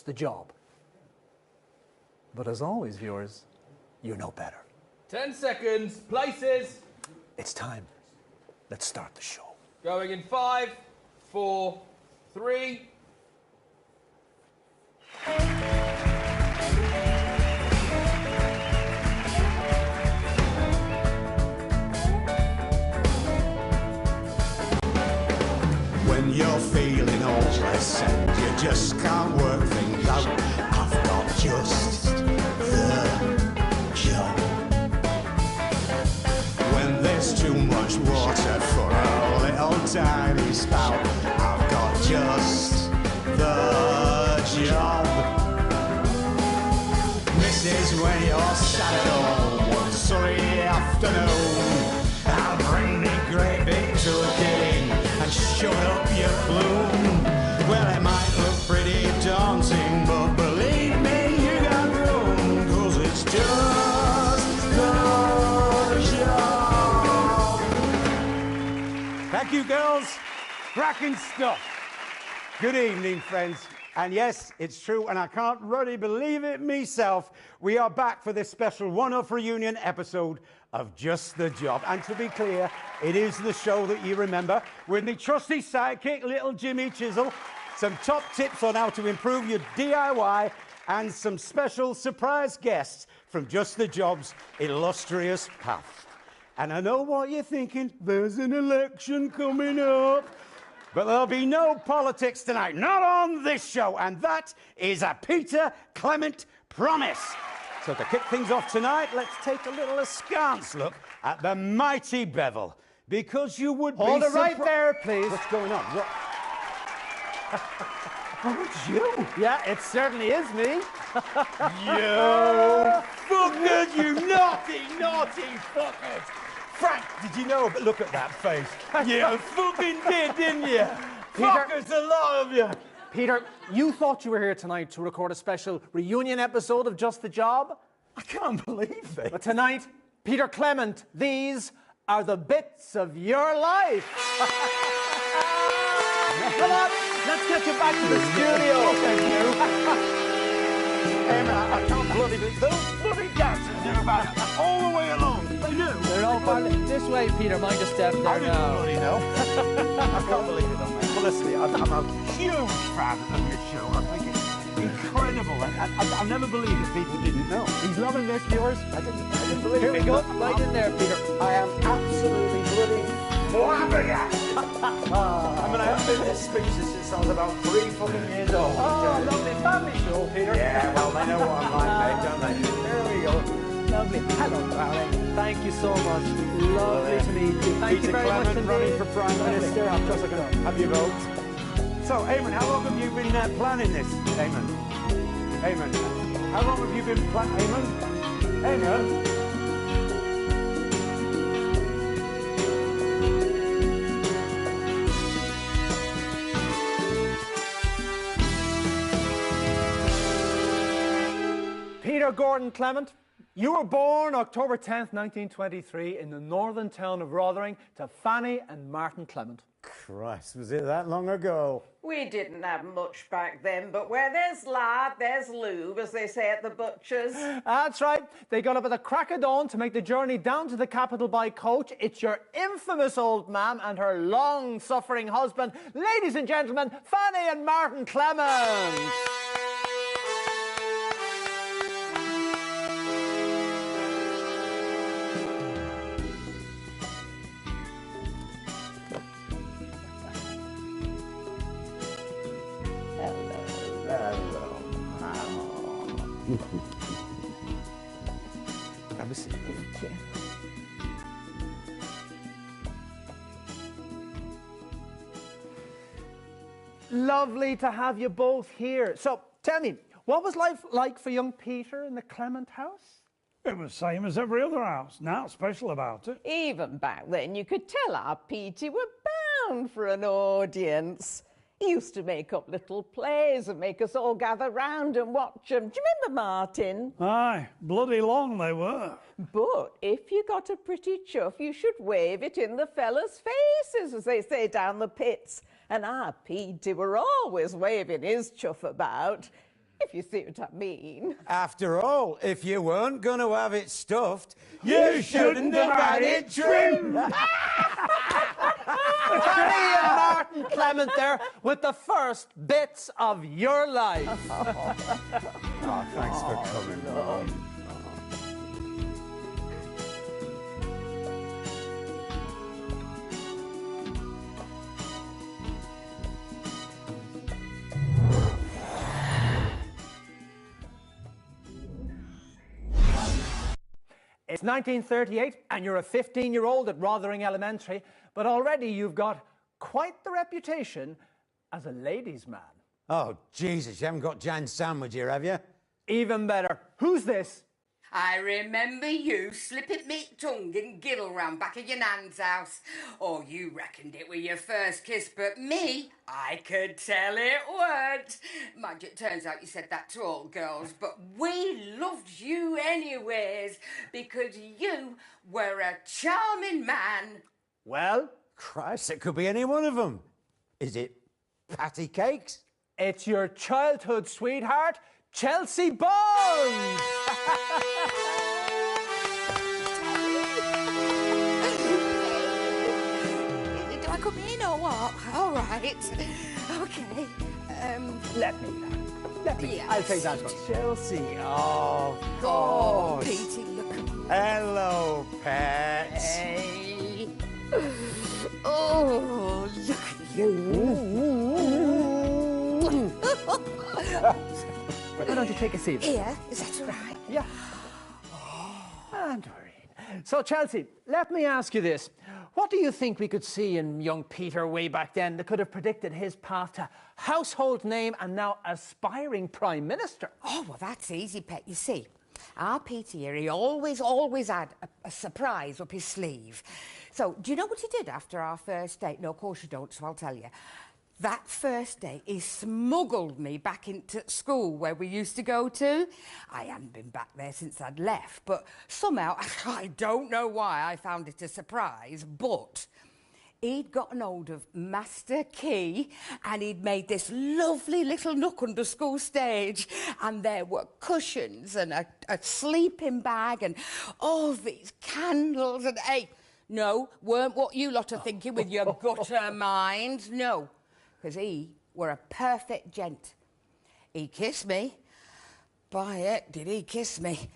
Just the Job. But as always, viewers, you know better. 10 seconds, places. It's time. Let's start the show. Going in 5, 4, 3. When you're feeling hopeless and you just can't work things out, I've got just the job. When there's too much water for a little tiny spout, I've got just the job. This is when you're sat at home one sunny afternoon, I'll bring the great big turkey and shove up your plume. Well, it might look pretty daunting, but believe me, you got room, 'cause it's just the job. Thank you, girls. Cracking stuff. Good evening, friends. And yes, it's true, and I can't really believe it myself. We are back for this special one-off reunion episode of Just the Job. And to be clear, it is the show that you remember with me trusty sidekick, little Jimmy Chisel, some top tips on how to improve your DIY, and some special surprise guests from Just the Job's illustrious past. And I know what you're thinking, there's an election coming up. But there'll be no politics tonight, not on this show, and that is a Peter Clement promise. So to kick things off tonight, let's take a little askance look at the mighty Bevel, because you would be Hold it right there, please. What's going on? What? Oh, it's you. Yeah, it certainly is me. You fuckers, you naughty, naughty fuckers. Frank, did you know? Look at that face. You fucking did, didn't you? Fuckers, a lot of you. Peter, you thought you were here tonight to record a special reunion episode of Just the Job? I can't believe it. But tonight, Peter Clement, these are the bits of your life. Come on, let's get you back to the studio. Thank you. Hey, man, I can't bloody believe those bloody dancers knew about it all the way along. They knew. They're all part of this way, Peter. Mind your step I there didn't now. bloody know. I can't believe it, mate. Well, listen, I'm a huge fan of your show. I think it's incredible. I've never believed that people didn't know. He's loving this, viewers. I didn't believe Here it. we go. Right in there, Peter. I am absolutely bloody flabbergasted. I mean, I haven't been to this speeches since I was about 3 fucking years old. Oh, lovely family show, Peter. Yeah, well, they know what I'm like, mate, don't they? There we go. Lovely. Hello, darling. Thank you so much. Lovely to meet you. Thank Peter you very Clement much indeed. running for Prime Minister. I'm just going to have your vote. So, Eamon, how long have you been planning this, Eamon? Eamon, how long have you been planning, Eamon? Eamon? Peter Gordon Clement, you were born October 10th, 1923 in the northern town of Rotherham to Fanny and Martin Clement. Christ, was it that long ago? We didn't have much back then, but where there's lard, there's lube, as they say at the butcher's. That's right. They got up at the crack of dawn to make the journey down to the capital by coach. It's your infamous old mam and her long-suffering husband. Ladies and gentlemen, Fanny and Martin Clement. Have a seat. Thank you. Lovely to have you both here. So, tell me, what was life like for young Peter in the Clement house? It was same as every other house. Not special about it. Even back then, you could tell our Petey were bound for an audience. He used to make up little plays and make us all gather round and watch them. Do you remember, Martin? Aye, bloody long they were. But if you got a pretty chuff, you should wave it in the fellas' faces, as they say down the pits. And our Petey were always waving his chuff about. if you see what I mean. After all, if you weren't going to have it stuffed, you shouldn't have had it trimmed. Fanny and Martin Clement there with the first bits of your life. Oh, thanks for coming, Mum. It's 1938 and you're a 15-year-old at Rothering Elementary, but already you've got quite the reputation as a ladies' man. Oh, Jesus, you haven't got Jan Sandwich here, have you? Even better. Who's this? I remember you slipping me tongue and giddle round back of your nan's house. Oh, you reckoned it were your first kiss, but me, I could tell it weren't. Mind you, it turns out you said that to all girls, but we loved you anyways, because you were a charming man. Well, Christ, it could be any one of them. Is it Patty Cakes? it's your childhood sweetheart, Chelsea Bones. Do I come in or what? All right. Okay. Let me. Yes. I'll take that one. Chelsea. Oh, Oh, God. Petey, look at me. Hello, pets. Hey. Oh, look at you. Why don't you take a seat? Here, is that all right? Yeah. And so, Chelsea, let me ask you this. What do you think we could see in young Peter way back then that could have predicted his path to household name and now aspiring Prime Minister? Oh, well, that's easy, Pet. You see, our Peter here, he always had a surprise up his sleeve. So, do you know what he did after our first date? No, of course you don't, so I'll tell you. That first day, he smuggled me back into school where we used to go to. I hadn't been back there since I'd left, but somehow, I don't know why I found it a surprise, but he'd gotten hold of Master Key and he'd made this lovely little nook under school stage, and there were cushions and a sleeping bag and all these candles and, hey, no, weren't what you lot are thinking with your gutter minds, no. Because he were a perfect gent. He kissed me. By heck, did he kiss me.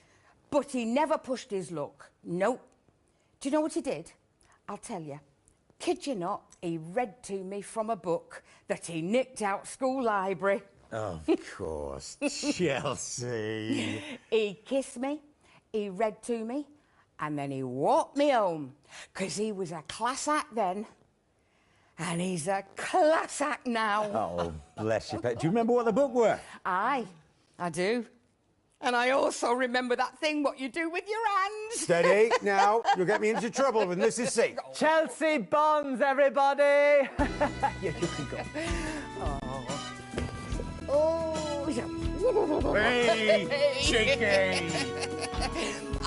But he never pushed his luck. Nope. Do you know what he did? I'll tell you. Kid you not, he read to me from a book that he nicked out school library. Of course, Chelsea. He kissed me, he read to me, and then he walked me home. Because he was a class act then. And he's a class act now. Oh, bless you, pet. Do you remember what the book were? Aye, I do. And I also remember that thing what you do with your hands. Steady. Now, you'll get me into trouble when this is safe. Chelsea Bones, everybody. Yeah, you can go. Oh, Hey, cheeky.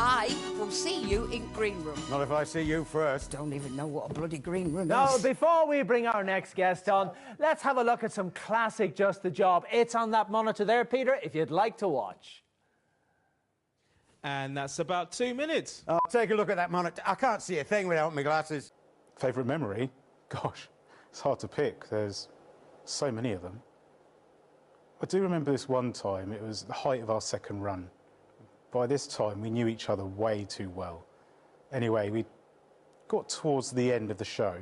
I will see you in green room. Not if I see you first. Don't even know what a bloody green room Now, is. before we bring our next guest on, let's have a look at some classic Just the Job. It's on that monitor there, Peter, if you'd like to watch. And that's about 2 minutes. I'll take a look at that monitor. I can't see a thing without my glasses. Favourite memory? Gosh, it's hard to pick. There's so many of them. I do remember this one time. It was the height of our second run. By this time, we knew each other way too well. Anyway, we got towards the end of the show.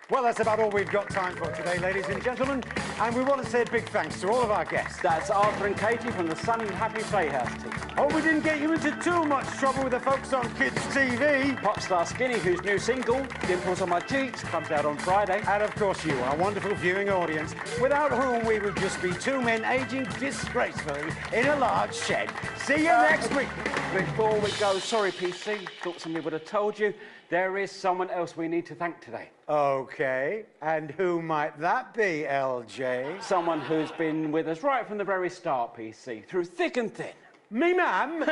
Well, that's about all we've got time for today, ladies and gentlemen. And we want to say a big thanks to all of our guests. That's Arthur and Katie from the Sunny Happy Playhouse team. Hope we didn't get you into too much trouble with the folks on Kids TV. Popstar Skinny, whose new single, Dimples on My Cheeks, comes out on Friday. And of course you, our wonderful viewing audience, without whom we would just be two men aging disgracefully in a large shed. See you next week. Before we go, sorry PC, thought somebody would have told you, there is someone else we need to thank today. Okay, and who might that be, LJ? Someone who's been with us right from the very start, PC, through thick and thin. Me, ma'am?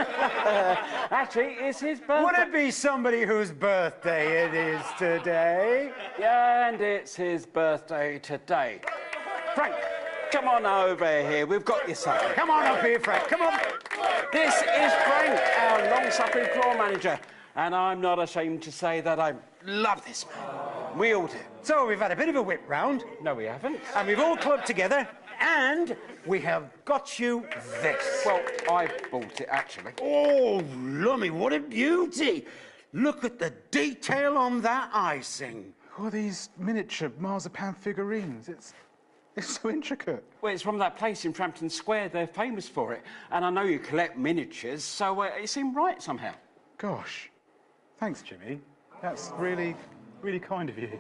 Actually, it's his birthday. Would it be somebody whose birthday it is today? Yeah, and it's his birthday today. Frank. Come on over here. We've got you something. Come on up here, Frank. Come on. This is Frank, our long-suffering floor manager. And I'm not ashamed to say that I love this man. We all do. So we've had a bit of a whip round. No, we haven't. And we've all clubbed together. And we have got you this. Well, I bought it, actually. Oh, lummy, what a beauty. Look at the detail on that icing. What are these miniature marzipan figurines? It's so intricate. Well, it's from that place in Frampton Square. They're famous for it. And I know you collect miniatures, so it seemed right somehow. Gosh. Thanks, Jimmy. That's really, really kind of you.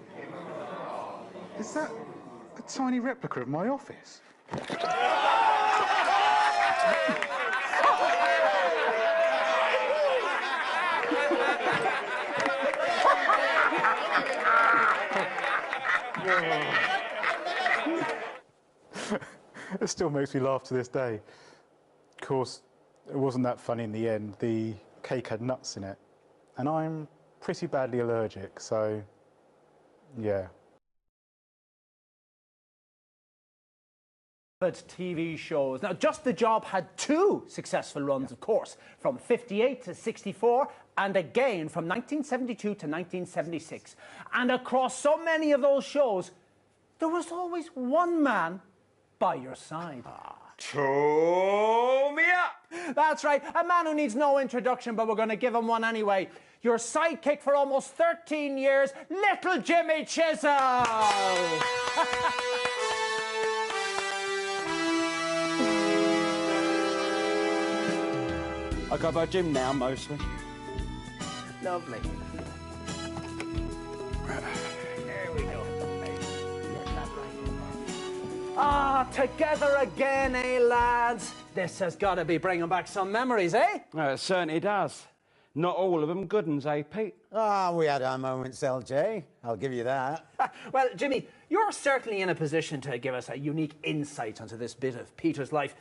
Is that a tiny replica of my office? It still makes me laugh to this day. Of course, it wasn't that funny in the end. The cake had nuts in it, and I'm pretty badly allergic, so yeah. TV shows. Now, Just the Job had 2 successful runs, of course, from 58 to 64, and again from 1972 to 1976. And across so many of those shows, there was always one man by your side. Tool me up! That's right, a man who needs no introduction, but we're going to give him one anyway. Your sidekick for almost 13 years, little Jimmy Chisel! I go by Jim now, mostly. Lovely. There we go. Ah, together again, eh, lads? This has got to be bringing back some memories, eh? It certainly does. Not all of them good ones, eh, Pete? Ah, we had our moments, LJ. I'll give you that. Well, Jimmy, you're certainly in a position to give us a unique insight onto this bit of Peter's life.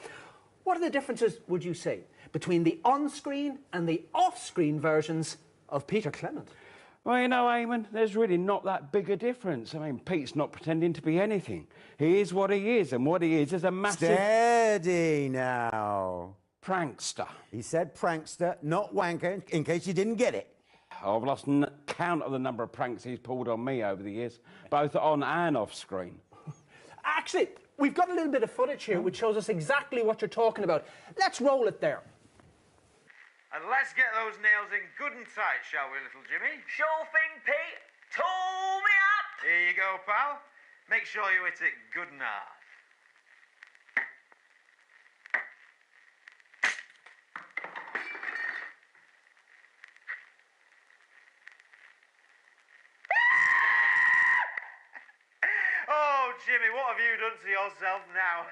What are the differences, would you say, between the on-screen and the off-screen versions of Peter Clement? Well, you know, Eamon, there's really not that big a difference. I mean, Pete's not pretending to be anything. He is what he is, and what he is a massive... Steady now. Prankster. He said prankster, not wanker, in case you didn't get it. I've lost count of the number of pranks he's pulled on me over the years, both on and off screen. Actually, we've got a little bit of footage here which shows us exactly what you're talking about. Let's roll it there. And let's get those nails in good and tight, shall we, little Jimmy? Sure thing, Pete. Tool me up! Here you go, pal. Make sure you hit it good and hard. Oh, Jimmy, what have you done to yourself now?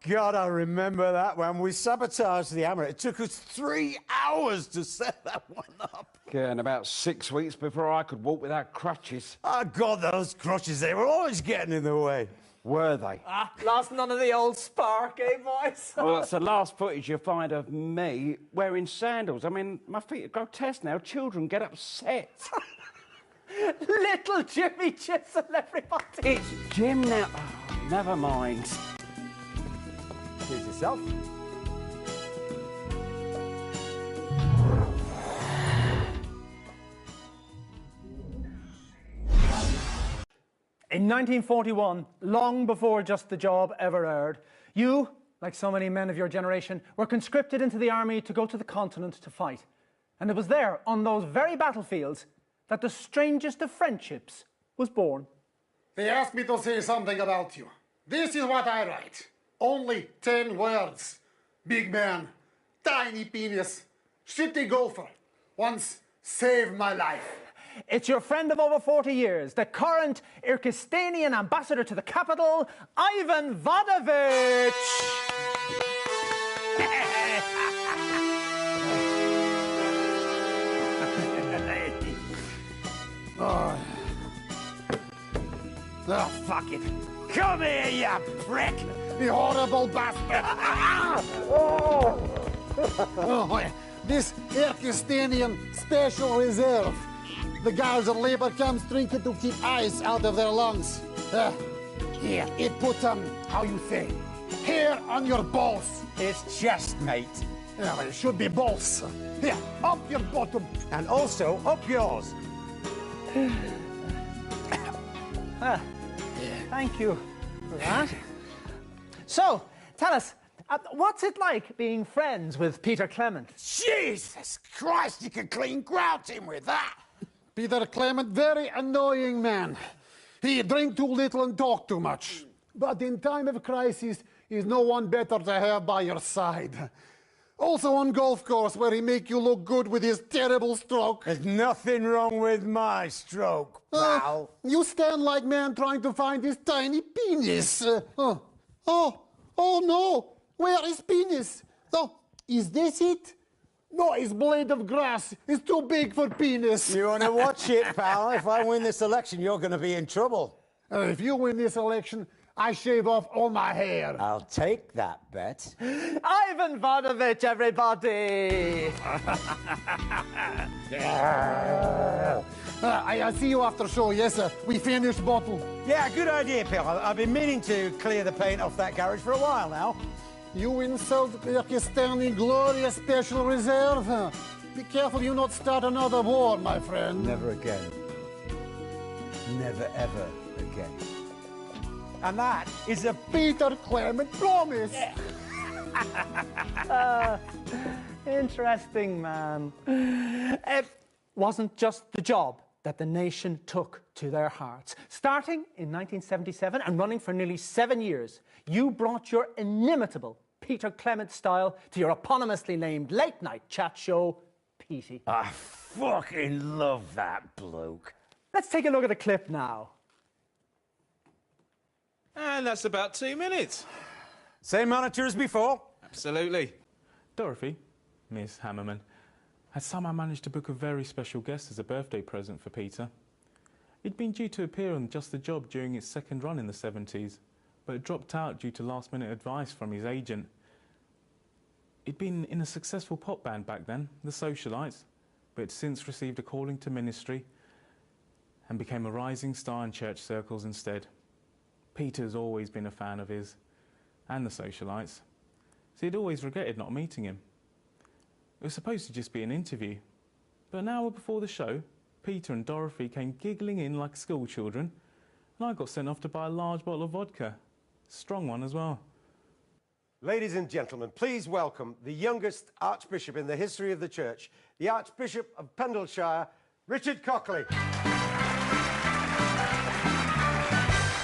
God, I remember that when we sabotaged the hammer. It took us 3 hours to set that one up. Yeah, and about 6 weeks before I could walk without crutches. Oh, God, those crutches, they were always getting in the way. Were they? Lost none of the old spark, eh, boys? Well, that's the last footage you'll find of me wearing sandals. I mean, my feet are grotesque now. Children get upset. Little Jimmy Chisel, everybody. It's Jim now. Oh, never mind. Choose yourself. In 1941, long before Just the Job ever aired, you, like so many men of your generation, were conscripted into the army to go to the continent to fight. And it was there, on those very battlefields, that the strangest of friendships was born. They asked me to say something about you. This is what I write. Only 10 words. Big man, tiny penis, shitty golfer. Once saved my life. It's your friend of over 40 years, the current Kyrgyzstanian ambassador to the capital, Ivan Vodovich. Oh, fuck it. Come here, you prick! You horrible bastard! This Kyrgyzstanian Special Reserve. The guards and labor camps drink it to keep ice out of their lungs. Here, it put, how you say, hair on your balls. It's chest, mate. Yeah, well, it should be balls. Here, up your bottom. And also up yours. Thank you for that. So, tell us, what's it like being friends with Peter Clement? Jesus Christ, you can clean grout him with that. Peter Clement, very annoying man. He drink too little and talk too much. But in time of crisis, he's no one better to have by your side. Also on golf course, where he make you look good with his terrible stroke. There's nothing wrong with my stroke, pal. You stand like man trying to find his tiny penis. Oh no, where is penis? Oh, is this it? No, his blade of grass is too big for penis. You want to watch it, pal? If I win this election, you're going to be in trouble. If you win this election, I shave off all my hair. I'll take that bet. Ivan Vanovich, everybody! I see you after show, yes, sir. We finished bottle. Yeah, good idea, Phil. I've been meaning to clear the paint off that garage for a while now. You insult Kyrgyzstani glorious special reserve. Be careful you not start another war, my friend. Never again. Never, ever again. And that is a Peter Clement promise. Interesting, man. It wasn't just the job that the nation took to their hearts. Starting in 1977 and running for nearly 7 years, you brought your inimitable Peter Clement style to your eponymously named late-night chat show, Petey. I fucking love that bloke. Let's take a look at a clip now. And that's about 2 minutes. Same monitor as before? Absolutely. Dorothy, Miss Hammerman, had somehow managed to book a very special guest as a birthday present for Peter. He'd been due to appear on Just the Job during its second run in the 70s, but it dropped out due to last-minute advice from his agent. He'd been in a successful pop band back then, the Socialites, but had since received a calling to ministry and became a rising star in church circles instead. Peter's always been a fan of his, and the Socialites, so he'd always regretted not meeting him. It was supposed to just be an interview, but an hour before the show, Peter and Dorothy came giggling in like schoolchildren, and I got sent off to buy a large bottle of vodka. Strong one as well. Ladies and gentlemen, please welcome the youngest Archbishop in the history of the Church, the Archbishop of Pendleshire, Richard Cockley.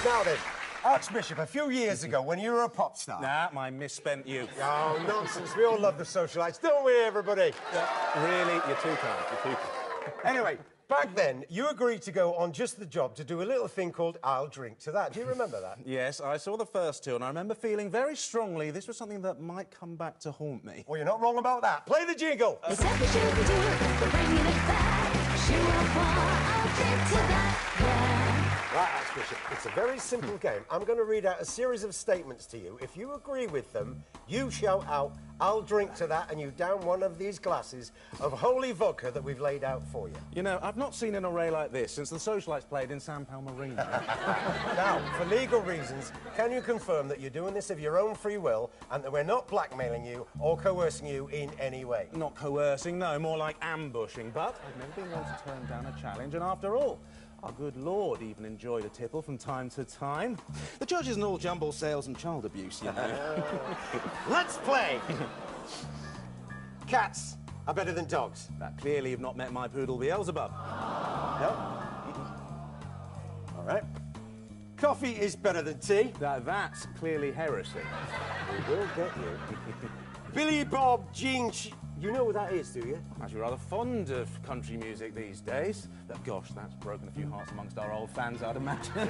Now then, Archbishop, a few years ago, when you were a pop star... Nah, my misspent youth. Oh, nonsense. We all love the Socialites, don't we, everybody? Really? You're too kind. You're too kind. Anyway, back then, you agreed to go on Just the Job to do a little thing called I'll Drink to That. Do you remember that? Yes, I saw the first two, and I remember feeling very strongly this was something that might come back to haunt me. Well, you're not wrong about that. Play the jingle. Right, Archbishop, it's a very simple game. I'm going to read out a series of statements to you. If you agree with them, you shout out, I'll drink to that, and you down one of these glasses of holy vodka that we've laid out for you. You know, I've not seen an array like this since the Socialites played in San Palmarino. Now, for legal reasons, can you confirm that you're doing this of your own free will and that we're not blackmailing you or coercing you in any way? Not coercing, no, more like ambushing. But I've never been one to turn down a challenge, and after all, our good Lord even enjoyed a tipple from time to time. The church isn't all jumble sales and child abuse, you know. Let's play! Cats are better than dogs. That clearly you've not met my poodle Beelzebub. No? All right. Coffee is better than tea. That's clearly heresy. We will get you. Billy Bob Jean... You know what that is, do you? I'm actually rather fond of country music these days. Gosh, that's broken a few hearts amongst our old fans, I'd imagine.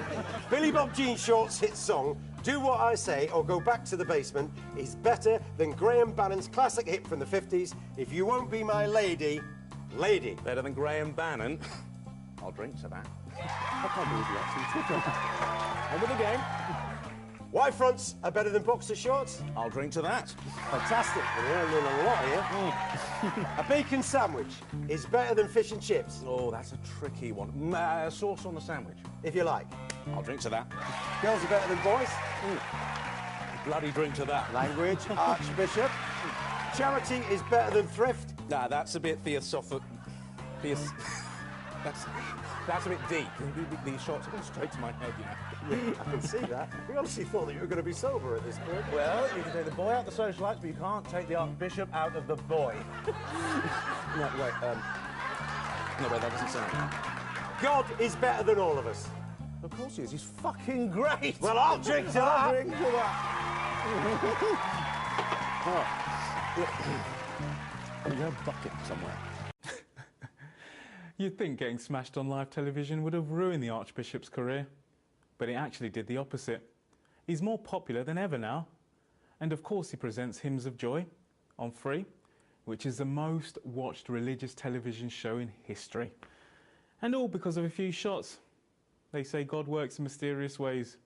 Billy Bob Jean Short's hit song, Do What I Say or Go Back to the Basement, is better than Graham Bannon's classic hit from the 50s, If You Won't Be My Lady, Lady. Better than Graham Bannon? I'll drink to that. I can't believe you actually took it. On with the game. Y fronts are better than boxer shorts? I'll drink to that. Fantastic. We're learning a lot here. A bacon sandwich is better than fish and chips. Oh, that's a tricky one. Sauce on the sandwich. If you like. I'll drink to that. Girls are better than boys. Bloody drink to that. Language, Archbishop. Charity is better than thrift. Nah, that's a bit theosophic. That's a bit deep. These shots are going straight to my head, you know. I can see that. We honestly thought that you were going to be sober at this point. Well, you can take the boy out the socialites, but you can't take the Archbishop out of the boy. No, wait, that doesn't sound right. God is better than all of us. Of course he is. He's fucking great. Well, I'll drink to that. I'll drink to that. I've got a bucket somewhere. You'd think getting smashed on live television would have ruined the Archbishop's career, but it actually did the opposite. He's more popular than ever now, and of course he presents Hymns of Joy on 3, which is the most watched religious television show in history. And all because of a few shots. They say God works in mysterious ways.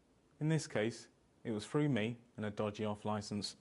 In this case, it was through me and a dodgy off licence.